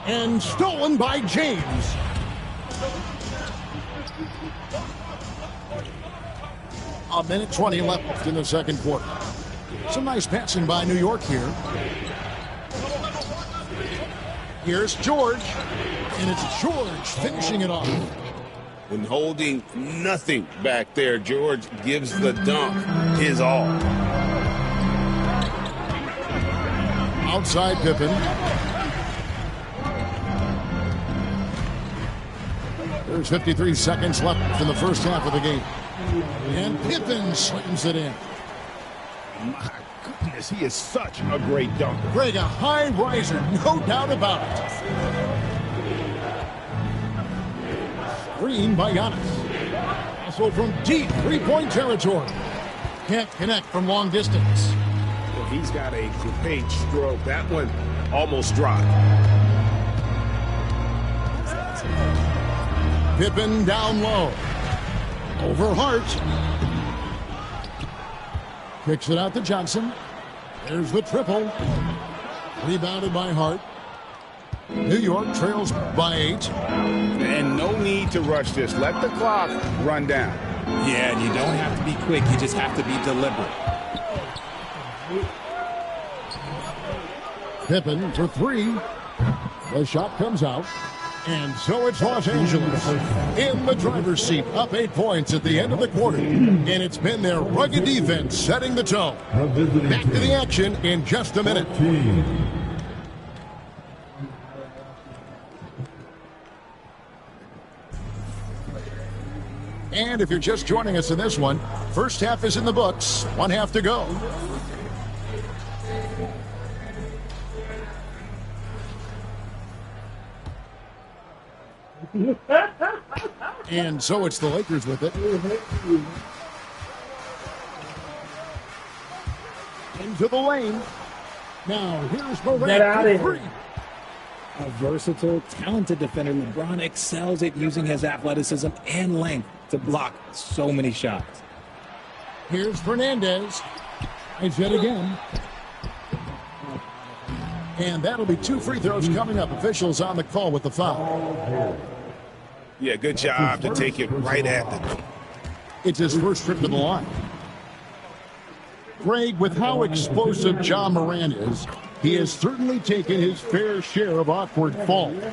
And stolen by James. A minute 20 left in the second quarter. Some nice passing by New York here. Here's George. And it's George finishing it off. When holding nothing back there, George gives the dunk his all. Outside Pippen. There's 53 seconds left in the first half of the game. And Pippen slams it in. My goodness, he is such a great dunker. Greg, a high riser, no doubt about it. Screen by Giannis. Also from deep three-point territory. Can't connect from long distance. He's got a great stroke. That one almost dropped. Pippen down low. Over Hart. Kicks it out to Johnson. There's the triple. Rebounded by Hart. New York trails by 8. And no need to rush this. Let the clock run down. Yeah, and you don't have to be quick. You just have to be deliberate. Pippen for 3. The shot comes out. And so it's Los Angeles in the driver's seat, up 8 points at the end of the quarter. And it's been their rugged defense setting the tone. Back to the action in just a minute. And if you're just joining us in this one, first half is in the books, 1 half to go. And so it's the Lakers with it. Into the lane. Now here's Morant for 3. A versatile, talented defender, LeBron excels at using his athleticism and length to block so many shots. Here's Fernandez. He's it again. And that'll be 2 free throws coming up. Officials on the call with the foul. Yeah, good job to take it right at them. It's his first trip to the line. Greg, with how explosive John Morant is, he has certainly taken his fair share of awkward falls.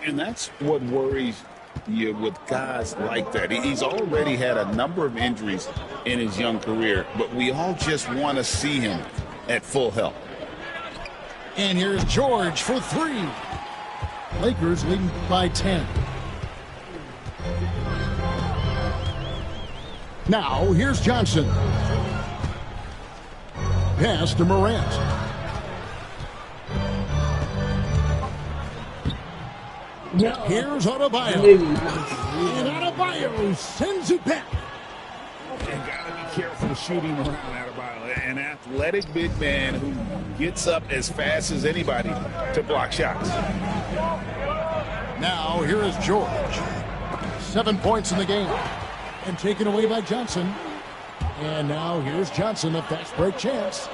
And that's what worries you with guys like that. He's already had a number of injuries in his young career, but we all just want to see him at full health. And here's George for 3. Lakers leading by 10. Now, here's Johnson. Pass to Morant. Here's Adebayo. And Adebayo sends it back. And got to be careful shooting around Adebayo. An athletic big man who gets up as fast as anybody to block shots. Now, here is George. 7 points in the game. And taken away by Johnson. And now here's Johnson, a fast break chance.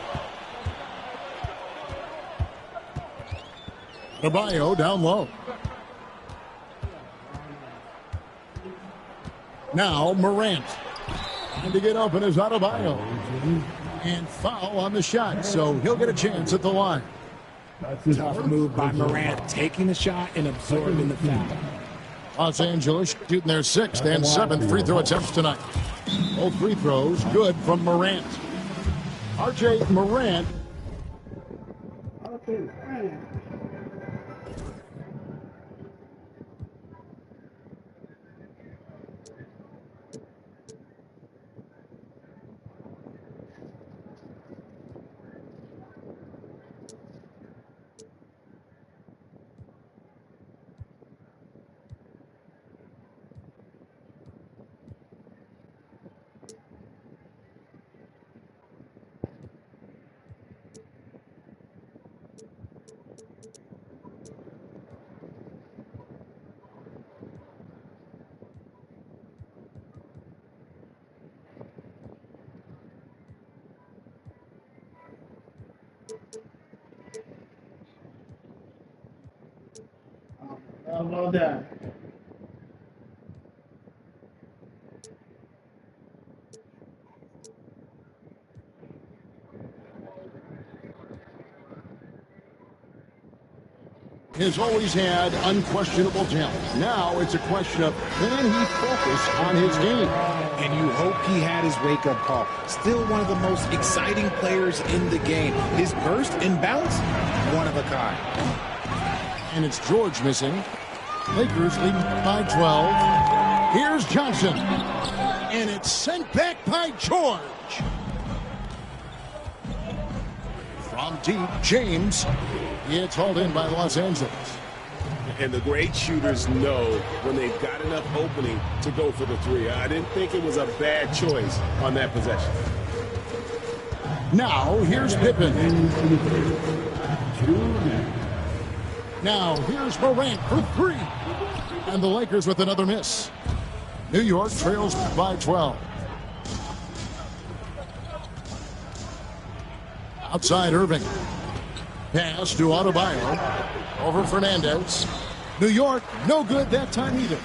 Adebayo down low. Now Morant. Trying to get open is Adebayo. And foul on the shot, so he'll get a chance at the line. Tough move by Morant, taking the shot and absorbing the foul. Los Angeles shooting their 6th and 7th free throw attempts tonight. Both free throws good from Morant. RJ Morant. How about that? Has always had unquestionable talent. Now it's a question of can he focus on his game? And you hope he had his wake-up call. Still one of the most exciting players in the game. His burst and bounce, one of a kind. And it's George missing. Lakers leading by 12. Here's Johnson. And it's sent back by George. From deep, James. It's hauled in by Los Angeles. And the great shooters know when they've got enough opening to go for the three. I didn't think it was a bad choice on that possession. Now, here's Pippen. Now, here's Morant for 3. And the Lakers with another miss. New York trails by 12. Outside Irving. Pass to Adebayo. Over Fernandez. New York, no good that time either.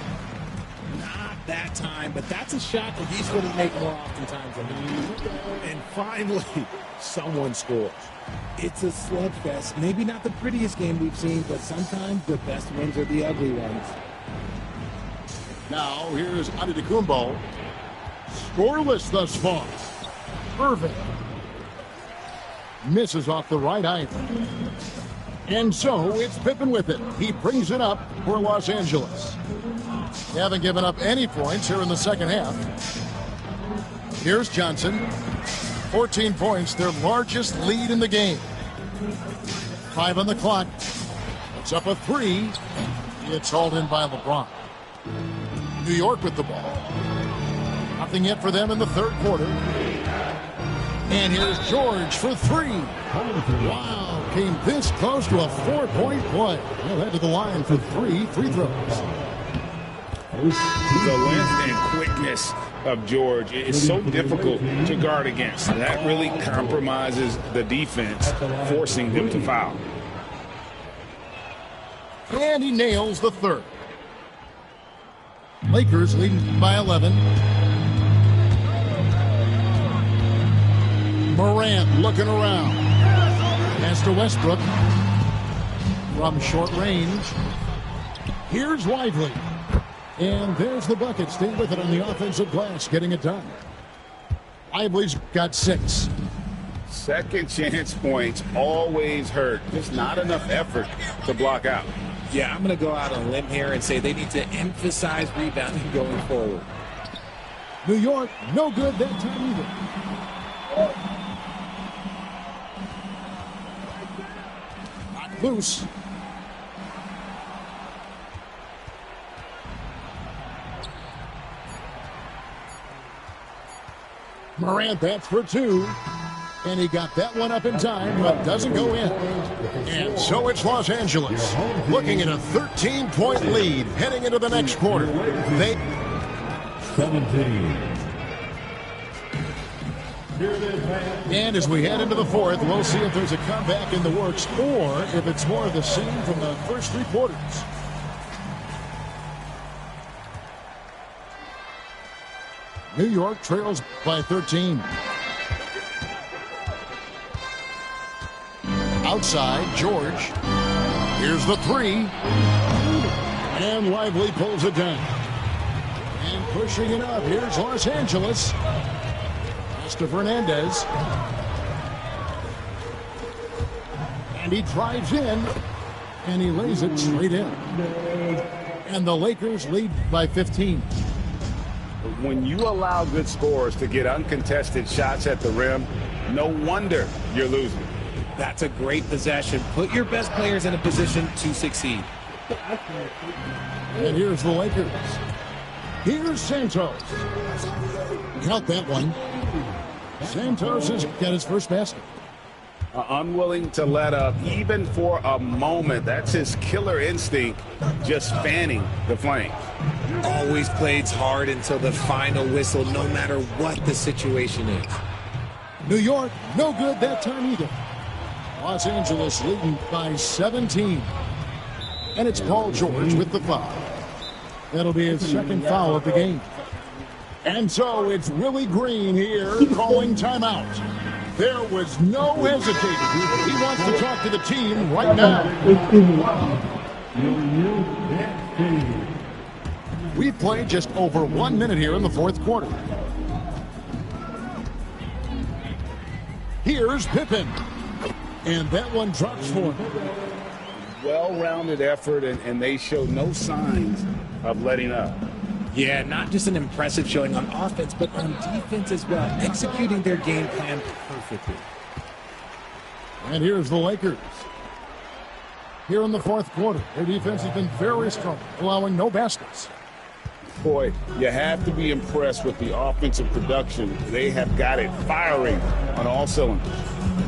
Not that time, but that's a shot that he's going to make more oftentimes than that. And finally, someone scores. It's a slugfest. Maybe not the prettiest game we've seen, but sometimes the best ones are the ugly ones. Now, here's Antetokounmpo. Scoreless thus far. Irving. Misses off the right eye. And so it's Pippen with it. He brings it up for Los Angeles. They haven't given up any points here in the second half. Here's Johnson. 14 points, their largest lead in the game. 5 on the clock. It's up a 3. It's hauled in by LeBron. New York with the ball. Nothing yet for them in the third quarter. And here's George for 3. Wow, came this close to a 4-point play. He'll head to the line for 3 free throws. The length and quickness of George is so difficult to guard against. That really compromises the defense, forcing them to foul. And he nails the third. Lakers leading by 11. Morant looking around. Pass to Westbrook. From short range. Here's Lively. And there's the bucket. Stay with it on the offensive glass, getting it done. Lively's got 6. Second chance points always hurt. Just not enough effort to block out. Yeah, I'm going to go out on a limb here and say they need to emphasize rebounding going forward. New York, no good that time either. Loose. Morant, that's for two. And he got that one up in time, but doesn't go in. And so it's Los Angeles looking at a 13-point lead heading into the next quarter. 17. And as we head into the fourth, we'll see if there's a comeback in the works or if it's more of the same from the first three quarters. New York trails by 13. Outside, George. Here's the three. And Lively pulls it down. And pushing it up, here's Los Angeles. To Fernandez. And he drives in. And he lays it straight in. And the Lakers lead by 15. When you allow good scorers to get uncontested shots at the rim, no wonder you're losing. That's a great possession. Put your best players in a position to succeed. And here's the Lakers. Here's Santos. Count that one. Santos has got his first basket. Unwilling to let up even for a moment. That's his killer instinct, just fanning the flames. Always plays hard until the final whistle, no matter what the situation is. New York, no good that time either. Los Angeles leading by 17. And it's Paul George with the foul. That'll be his second foul of the game. And so it's Willie Green here calling timeout. There was no hesitating. He wants to talk to the team right now. We've played just over 1 minute here in the fourth quarter. Here's Pippen. And that one drops for him. Well-rounded effort, and they show no signs of letting up. Yeah, not just an impressive showing on offense, but on defense as well, executing their game plan perfectly. And here's the Lakers. Here in the fourth quarter, their defense has been very strong, allowing no baskets. Boy, you have to be impressed with the offensive production. They have got it firing on all cylinders.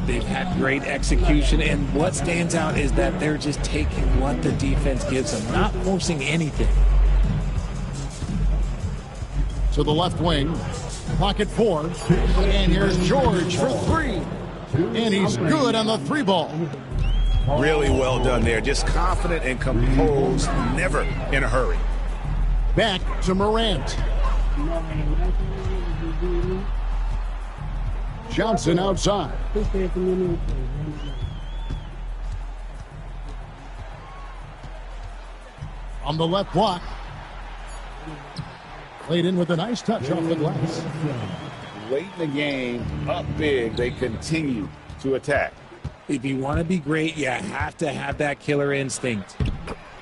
They've had great execution, and what stands out is that they're just taking what the defense gives them, not forcing anything. To the left wing, pocket four, and here's George for three. And he's good on the three ball. Really well done there. Just confident and composed, never in a hurry. Back to Morant. Johnson outside. On the left block. Played in with a nice touch off the glass. Late in the game, up big, they continue to attack. If you want to be great, you have to have that killer instinct.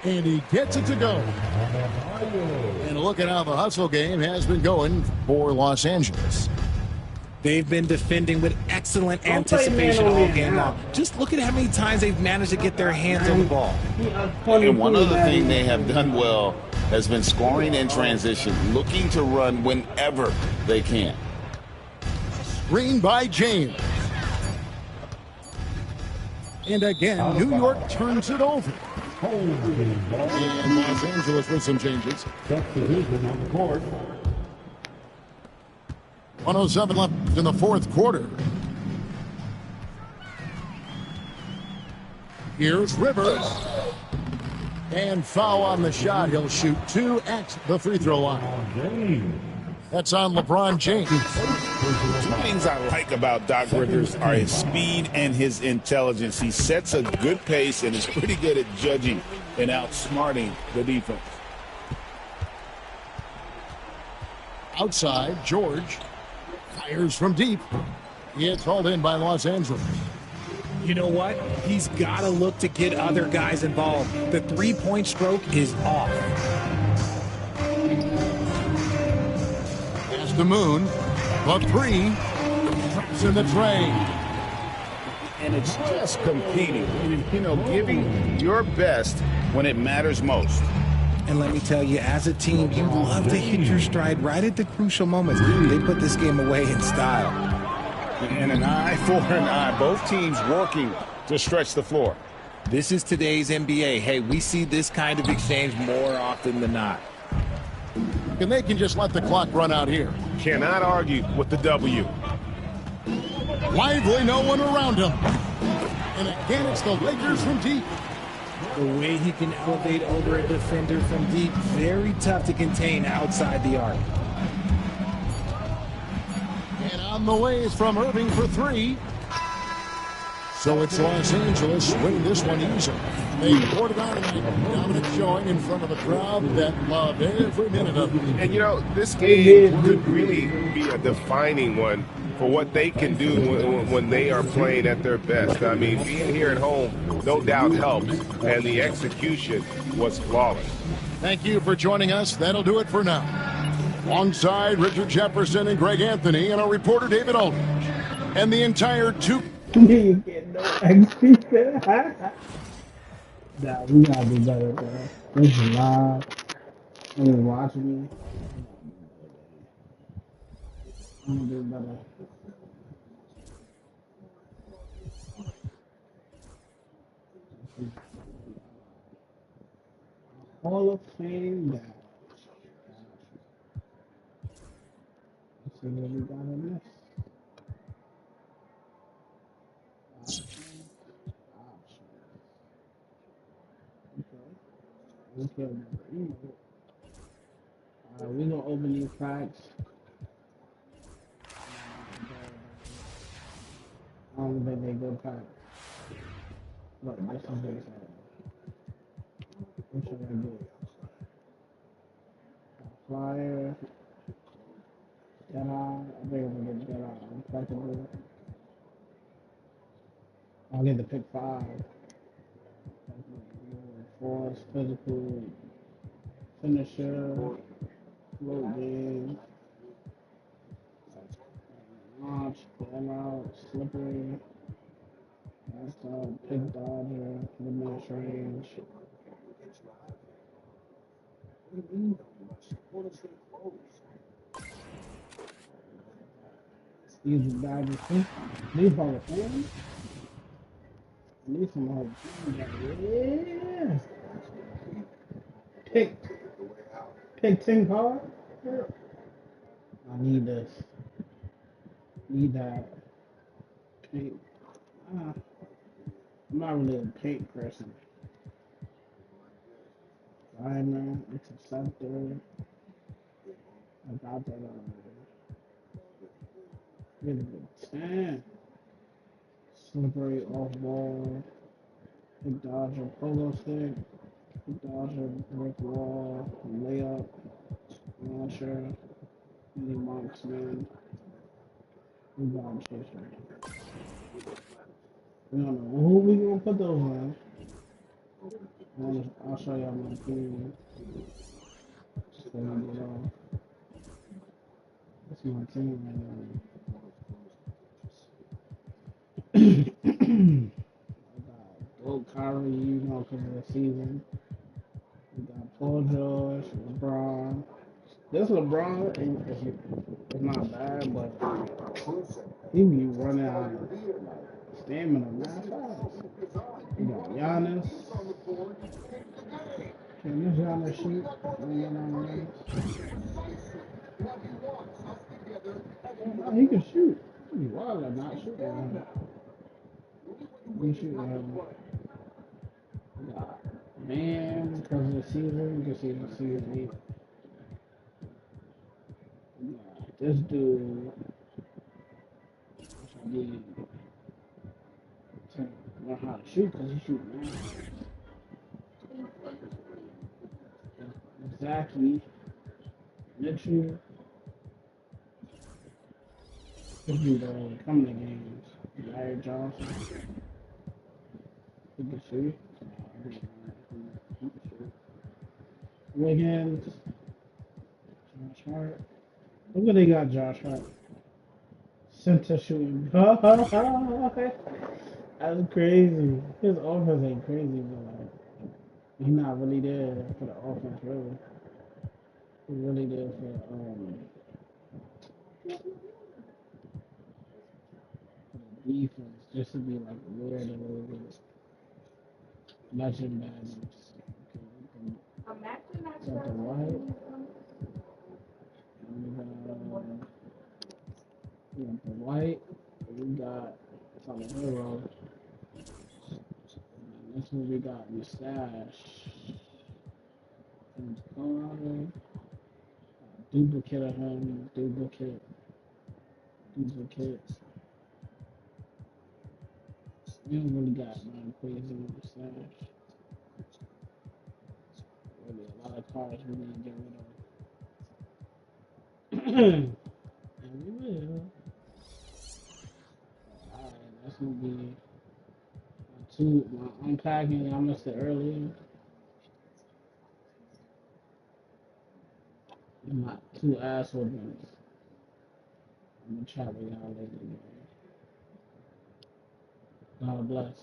And he gets it to go. And look at how the hustle game has been going for Los Angeles. They've been defending with excellent anticipation all game long. Just look at how many times they've managed to get their hands on the ball. And one other thing they have done well has been scoring in transition, looking to run whenever they can. Screen by James. And again, New York turns it over. And Los Angeles with some changes. 107 left in the fourth quarter. Here's Rivers. And foul on the shot. He'll shoot two at the free throw line. That's on LeBron James. Two things I like about Doc Rivers are his speed and his intelligence. He sets a good pace and is pretty good at judging and outsmarting the defense. Outside, George fires from deep. It's hauled in by Los Angeles. You know what? He's got to look to get other guys involved. The three-point stroke is off. Pass to Moon. The three. Drops in the tray. And it's just competing, giving your best when it matters most. And let me tell you, as a team, you love to hit your stride right at the crucial moments. They put this game away in style. And an eye for an eye. Both teams working to stretch the floor. This is today's NBA. Hey, we see this kind of exchange more often than not. And they can just let the clock run out here. Cannot argue with the W. Lively, no one around him. And again, it's the Lakers from deep. The way he can elevate over a defender from deep, very tough to contain outside the arc. And on the way is from Irving for three. So it's Los Angeles winning this one easily. They poured it out tonight. Dominant showing in front of a crowd that loved every minute of it. And, you know, this game could really be a defining one for what they can do when they are playing at their best. I mean, being here at home, no doubt helps, and the execution was flawless. Thank you for joining us. That'll do it for now. Alongside Richard Jefferson and Greg Anthony and our reporter David Aldridge and the entire two. You get no XP. Nah, we gotta do better, bro. This is live. I mean, watching me. I'm gonna do better. Hall of Fame guy. Let's see what we got in this. Okay. We're gonna open these packs. I don't think they good packs. Look, this is what it's at. What should I do? Flyer. Jedi. I think I'm gonna get Jedi. Impeccable. I'll get the pick 5. Force, physical, finisher, float game, launch, ball out, slippery, that's pick dodger, mid range. These dodgers, these are the fans. These some of yeah. Pick 10 card. I need this. Need that. Paint. I'm not really a paint person. Diamond, interceptor. I got that already. Get a 10. Slippery off ball. Big dodger polo stick. Big dodger brick wall. Layup. Launcher. Mini marksman. Rebound chaser. We don't know who we gonna put those on. I'll show y'all my team. That's my team right now. Gold Kyrie, you know, because of the season. We got Paul George, LeBron. This LeBron is not bad, but he be running out of stamina mad fast. We got Giannis. Can this Giannis shoot? No, he can shoot. He wild or not shooting. He shooting. Man, because of the season, you can see the season. This dude, I need to learn how to shoot because he shoots man. Exactly. Next year, this dude coming to games. Larry Johnson. He can shoot. Wiggins. Josh Hart. Look what they got, Josh Hart. Center shooting. That's crazy. His offense ain't crazy, but like, He's not really there for the offense, really. He's really there for the defense, just to be like weird a little bit. Legend badges. Okay, got the white. We got the white. We got some hero. And this one we got Mustache. And Colorado. Duplicate of him. Duplicate. We don't really got none crazy Mustache. Really a lot of cards we need to get rid of. And we will. Alright, that's gonna be my unpacking. I missed it earlier. My two ass whoopings. I'm gonna chat with y'all later. God bless.